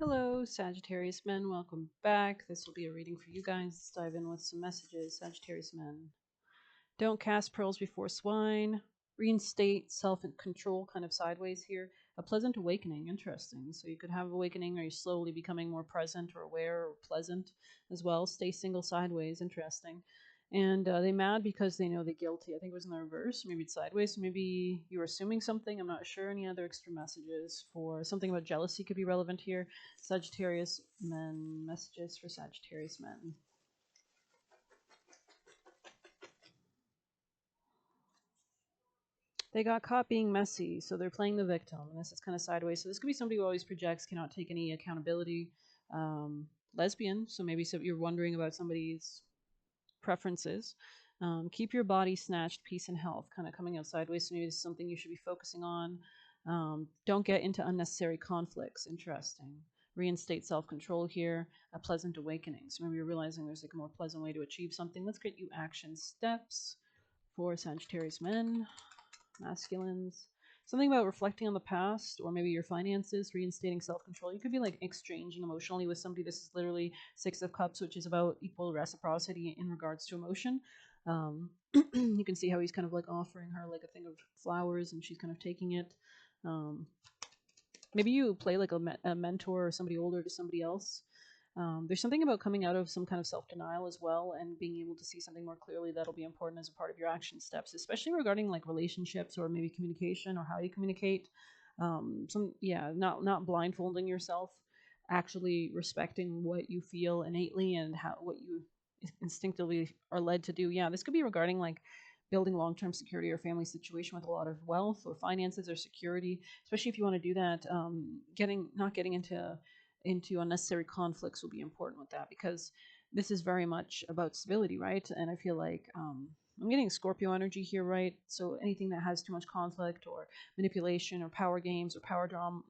Hello, Sagittarius men. Welcome back. This will be a reading for you guys. Let's dive in with some messages. Sagittarius men. Don't cast pearls before swine. Reinstate self-control kind of sideways here. A pleasant awakening. Interesting. So you could have awakening or you're slowly becoming more present or aware or pleasant as well. Stay single sideways. Interesting. And they mad because they know they're guilty. I think it was in the reverse. Maybe it's sideways. So maybe you're assuming something. I'm not sure. Any other extra messages for something about jealousy could be relevant here. Sagittarius men. Messages for Sagittarius men. They got caught being messy, so they're playing the victim, and this is kind of sideways. So this could be somebody who always projects, cannot take any accountability. Lesbian, so maybe you're wondering about somebody's preferences. Keep your body snatched, peace and health, kind of coming out sideways. So maybe this is something you should be focusing on. Don't get into unnecessary conflicts. Interesting. Reinstate self-control here. A pleasant awakening. So maybe you're realizing there's like a more pleasant way to achieve something. Let's get you action steps for Sagittarius men. Masculines. Something about reflecting on the past or maybe your finances, reinstating self-control. You could be like exchanging emotionally with somebody. This is literally Six of Cups, which is about equal reciprocity in regards to emotion. You can see how he's kind of like offering her like a thing of flowers and she's kind of taking it. Maybe you play like a mentor or somebody older to somebody else. There's something about coming out of some kind of self-denial as well and being able to see something more clearly that'll be important as a part of your action steps, especially regarding like relationships or maybe communication or how you communicate. Not blindfolding yourself, actually respecting what you feel innately and how what you instinctively are led to do. Yeah, this could be regarding like building long-term security or family situation with a lot of wealth or finances or security, especially if you want to do that. Not getting into unnecessary conflicts will be important with that because this is very much about stability, right? And I feel like I'm getting Scorpio energy here, right? So anything that has too much conflict or manipulation or power games or power drama,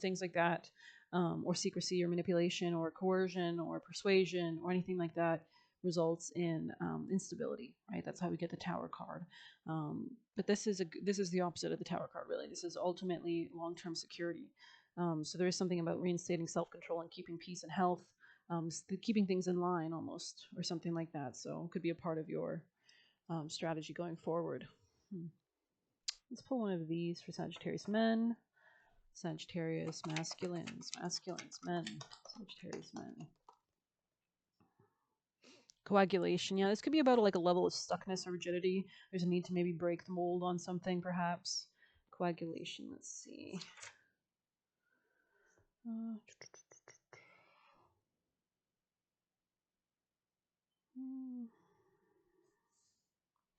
things like that, or secrecy or manipulation or coercion or persuasion or anything like that results in instability, right? That's how we get the Tower card. But this is the opposite of the Tower card, really. This is ultimately long-term security. So there is something about reinstating self-control and keeping peace and health, keeping things in line almost, or something like that. So it could be a part of your strategy going forward. Let's pull one of these for Sagittarius men. Sagittarius masculines, men, Sagittarius men. Coagulation. Yeah, this could be about like a level of stuckness or rigidity. There's a need to maybe break the mold on something, perhaps. Coagulation. Let's see.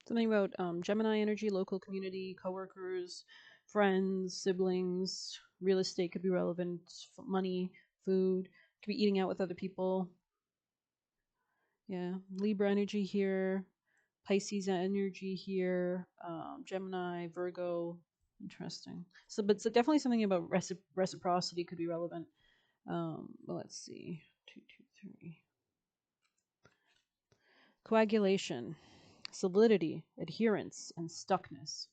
Something about Gemini energy, local community, coworkers, friends, siblings. Real estate could be relevant. Money, food. Could be eating out with other people. Yeah, Libra energy here. Pisces energy here. Gemini, Virgo. Interesting. So definitely something about reciprocity could be relevant. Well, let's see. 2, 2, 3. Coagulation, solidity, adherence, and stuckness.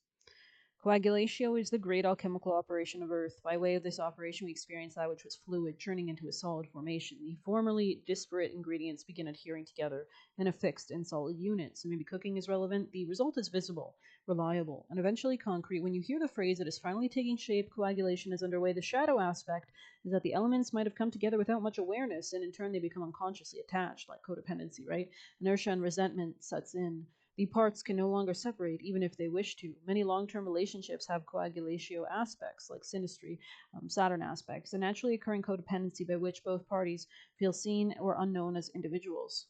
Coagulatio is the great alchemical operation of Earth. By way of this operation, we experience that which was fluid turning into a solid formation. The formerly disparate ingredients begin adhering together in a fixed and solid unit. So maybe cooking is relevant. The result is visible, reliable, and eventually concrete. When you hear the phrase that is finally taking shape, coagulation is underway, the shadow aspect is that the elements might have come together without much awareness, and in turn they become unconsciously attached, like codependency, right? Inertia and resentment sets in. The parts can no longer separate, even if they wish to. Many long-term relationships have coagulatio aspects, like synastry, Saturn aspects, a naturally occurring codependency by which both parties feel seen or unknown as individuals.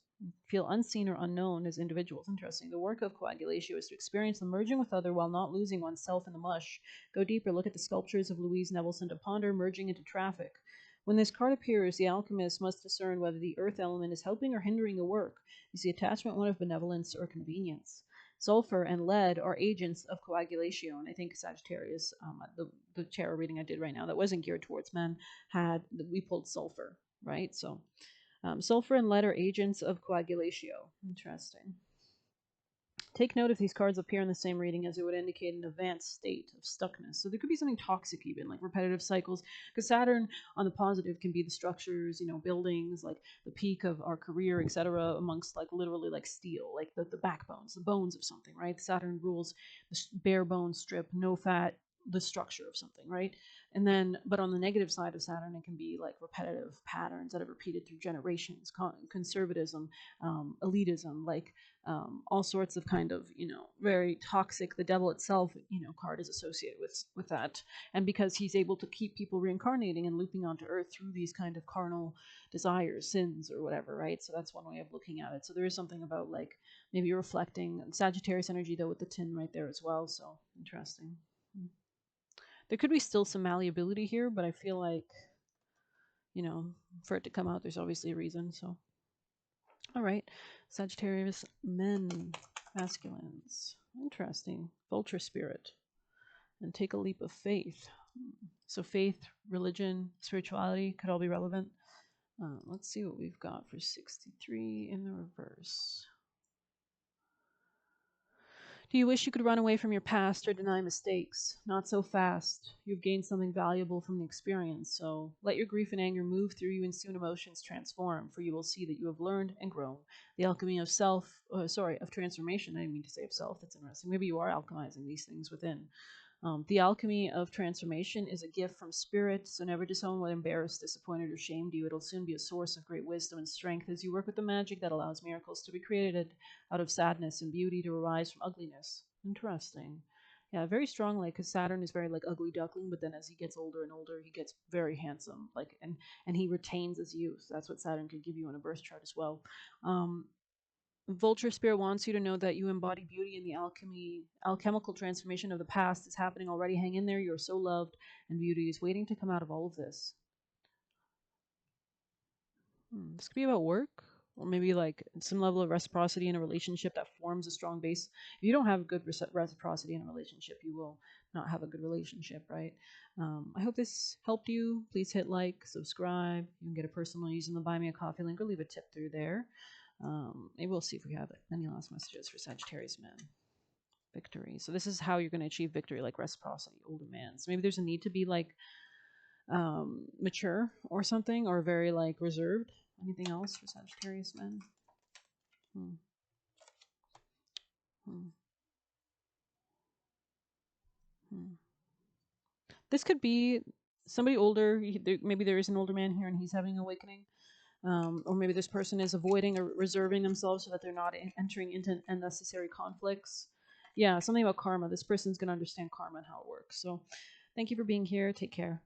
Feel unseen or unknown as individuals. Interesting. The work of coagulatio is to experience the merging with other while not losing oneself in the mush. Go deeper. Look at the sculptures of Louise Nevelson de Ponder merging into traffic. When this card appears, the alchemist must discern whether the earth element is helping or hindering the work. Is the attachment one of benevolence or convenience? Sulfur and lead are agents of coagulation. And I think Sagittarius, the tarot reading I did right now, that wasn't geared towards men, we pulled sulfur, right? So sulfur and lead are agents of coagulation. Interesting. Take note if these cards appear in the same reading, as it would indicate an advanced state of stuckness. So there could be something toxic, even like repetitive cycles, because Saturn on the positive can be the structures, buildings, like the peak of our career, etc., amongst like literally like steel, like the backbones, the bones of something, right? Saturn rules the bare bone strip, no fat, the structure of something, right? And then, but on the negative side of Saturn, it can be like repetitive patterns that have repeated through generations, conservatism, elitism, like all sorts of kind of very toxic. The devil itself, card is associated with that, and because he's able to keep people reincarnating and looping onto Earth through these kind of carnal desires, sins, or whatever, right? So that's one way of looking at it. So there is something about like maybe reflecting Sagittarius energy though with the tin right there as well. So interesting. There could be still some malleability here, but I feel like for it to come out, there's obviously a reason. So all right, Sagittarius men, masculines. Interesting. Vulture spirit. And take a leap of faith. So faith, religion, spirituality could all be relevant. Let's see what we've got for 63 in the reverse. Do you wish you could run away from your past or deny mistakes? Not so fast. You've gained something valuable from the experience, so let your grief and anger move through you and soon emotions transform, for you will see that you have learned and grown. The alchemy of of transformation. I didn't mean to say of self. That's interesting. Maybe you are alchemizing these things within. The alchemy of transformation is a gift from spirit, so never disown what embarrassed, disappointed, or shamed you. It'll soon be a source of great wisdom and strength as you work with the magic that allows miracles to be created out of sadness and beauty to arise from ugliness. Interesting. Yeah, very strong, like, because Saturn is very like ugly duckling, but then as he gets older and older, he gets very handsome, like, and he retains his youth. That's what Saturn could give you in a birth chart as well. Vulture Spirit wants you to know that you embody beauty, and the alchemical transformation of the past is happening already. Hang in there. You're so loved, and beauty is waiting to come out of all of this. This could be about work, or maybe like some level of reciprocity in a relationship that forms a strong base. If you don't have good reciprocity in a relationship, you will not have a good relationship, right? I hope this helped you. Please hit like, subscribe. You can get a personal using the Buy Me a Coffee link, or leave a tip through there. Maybe we'll see if we have any last messages for Sagittarius men. Victory. So this is how you're going to achieve victory, like reciprocity, older man. So maybe there's a need to be like mature or something, or very like reserved. Anything else for Sagittarius men? Hmm. Hmm. Hmm. This could be somebody older. Maybe there is an older man here and he's having an awakening. Or maybe this person is avoiding or reserving themselves so that they're not entering into unnecessary conflicts. Yeah, something about karma. This person's going to understand karma and how it works. So thank you for being here. Take care.